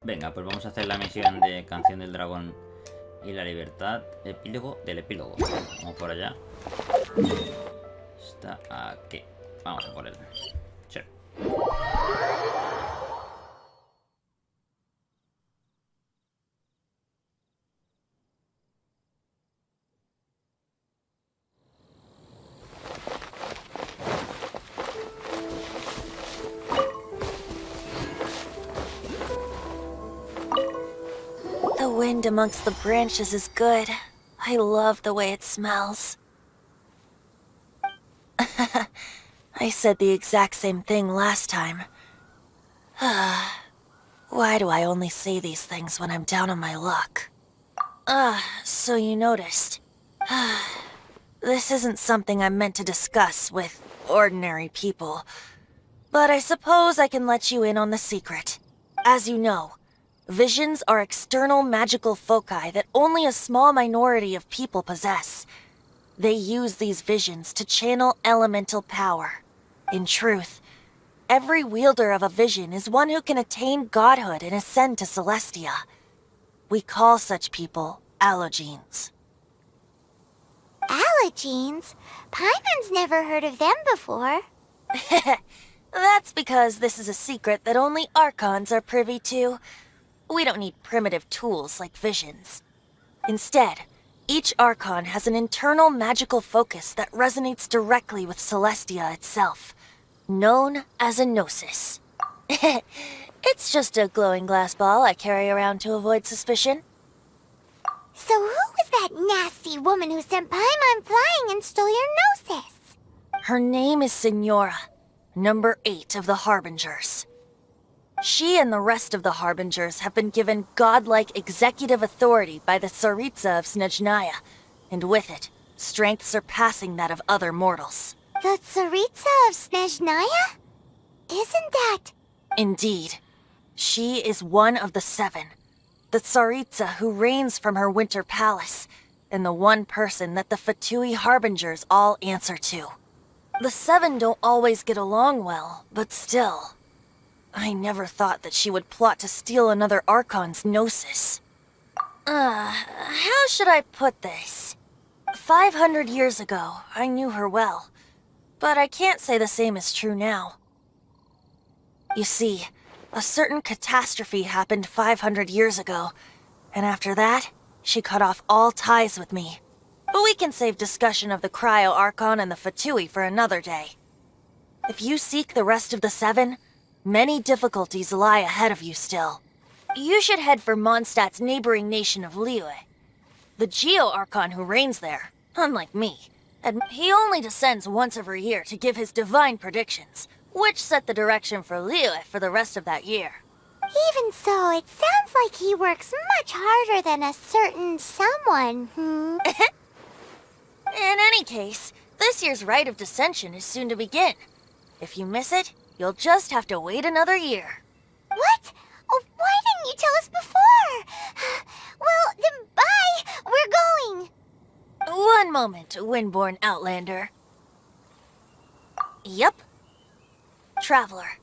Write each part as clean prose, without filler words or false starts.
Venga, pues vamos a hacer la misión de Canción del Dragón y la Libertad, epílogo del epílogo. Vamos por allá. Está aquí. Vamos a por él. Sí. The wind amongst the branches is good. I love the way it smells. I said the exact same thing last time. Why do I only say these things when I'm down on my luck? So you noticed. This isn't something I'm meant to discuss with ordinary people. But I suppose I can let you in on the secret. As you know, visions are external magical foci that only a small minority of people possess. They use these visions to channel elemental power. In truth, every wielder of a vision is one who can attain godhood and ascend to Celestia. We call such people allogenes. Allogenes? Paimon's never heard of them before. That's because this is a secret that only Archons are privy to. We don't need primitive tools like visions. Instead, each Archon has an internal magical focus that resonates directly with Celestia itself, known as a gnosis. It's just a glowing glass ball I carry around to avoid suspicion. So who was that nasty woman who sent Paimon flying and stole your gnosis? Her name is Signora, number 8 of the Harbingers. She and the rest of the Harbingers have been given godlike executive authority by the Tsaritsa of Snezhnaya, and with it, strength surpassing that of other mortals. The Tsaritsa of Snezhnaya? Isn't that... Indeed. She is one of the 7, the Tsaritsa who reigns from her winter palace, and the one person that the Fatui Harbingers all answer to. The 7 don't always get along well, but still... I never thought that she would plot to steal another Archon's gnosis. How should I put this? 500 years ago, I knew her well, but I can't say the same is true now. You see, a certain catastrophe happened 500 years ago, and after that, she cut off all ties with me. But we can save discussion of the Cryo Archon and the Fatui for another day. If you seek the rest of the 7, many difficulties lie ahead of you still. You should head for Mondstadt's neighboring nation of Liyue. The Geo-Archon who reigns there, unlike me, and he only descends once every year to give his divine predictions, which set the direction for Liyue for the rest of that year. Even so, it sounds like he works much harder than a certain someone, In any case, this year's Rite of Descension is soon to begin. If you miss it, you'll just have to wait another year. What? Oh, why didn't you tell us before? Well, then bye! We're going! One moment, Windborn Outlander. Yep. Traveler,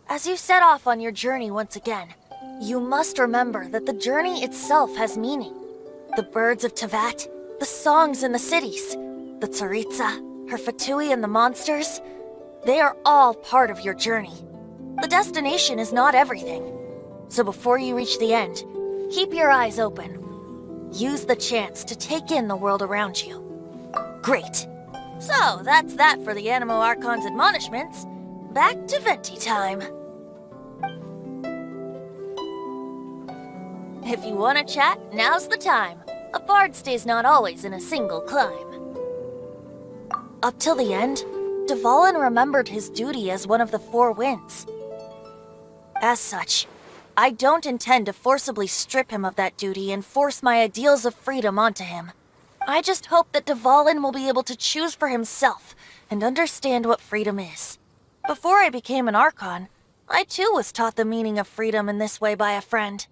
as you set off on your journey once again, you must remember that the journey itself has meaning. The birds of Teyvat, the songs in the cities, the Tsaritsa, her Fatui and the monsters, they are all part of your journey. The destination is not everything. So before you reach the end, keep your eyes open. Use the chance to take in the world around you. Great. So that's that for the Animo Archon's admonishments. Back to Venti time. If you want to chat, now's the time. A bard stays not always in a single climb. Up till the end, Dvalin remembered his duty as one of the 4 winds. As such, I don't intend to forcibly strip him of that duty and force my ideals of freedom onto him. I just hope that Dvalin will be able to choose for himself and understand what freedom is. Before I became an Archon, I too was taught the meaning of freedom in this way by a friend.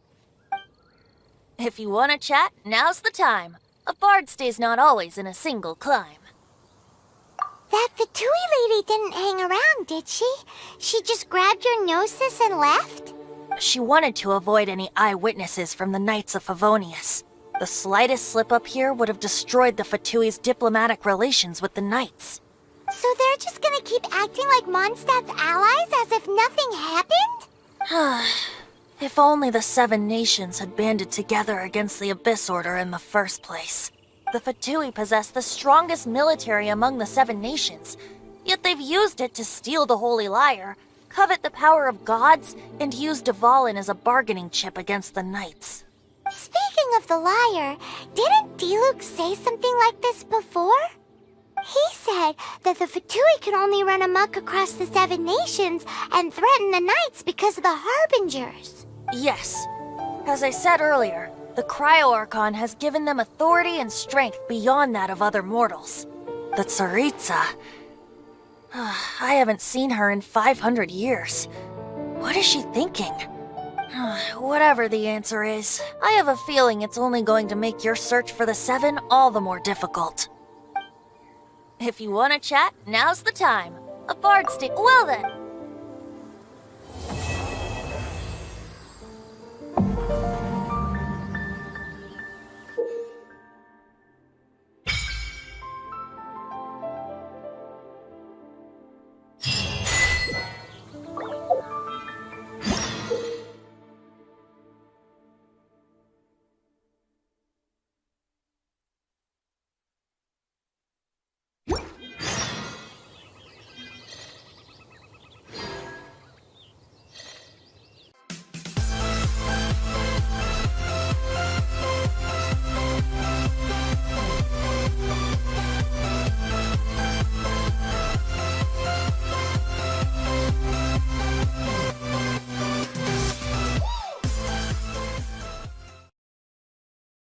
If you want to chat, now's the time. A bard stays not always in a single climb. That Fatui lady didn't hang around, did she? She just grabbed your gnosis and left? She wanted to avoid any eyewitnesses from the Knights of Favonius. The slightest slip-up here would have destroyed the Fatui's diplomatic relations with the Knights. So they're just gonna keep acting like Mondstadt's allies as if nothing happened? If only the 7 nations had banded together against the Abyss Order in the first place. The Fatui possess the strongest military among the 7 nations, yet they've used it to steal the Holy Lyre, covet the power of gods, and use Dvalin as a bargaining chip against the Knights. Speaking of the lyre, didn't Diluc say something like this before? He said that the Fatui could only run amok across the 7 nations and threaten the Knights because of the Harbingers. Yes. As I said earlier, the Cryo-Archon has given them authority and strength beyond that of other mortals. The Tsaritsa... I haven't seen her in 500 years. What is she thinking? Whatever the answer is, I have a feeling it's only going to make your search for the 7 all the more difficult. If you want to chat, now's the time. A bard stick. Well then,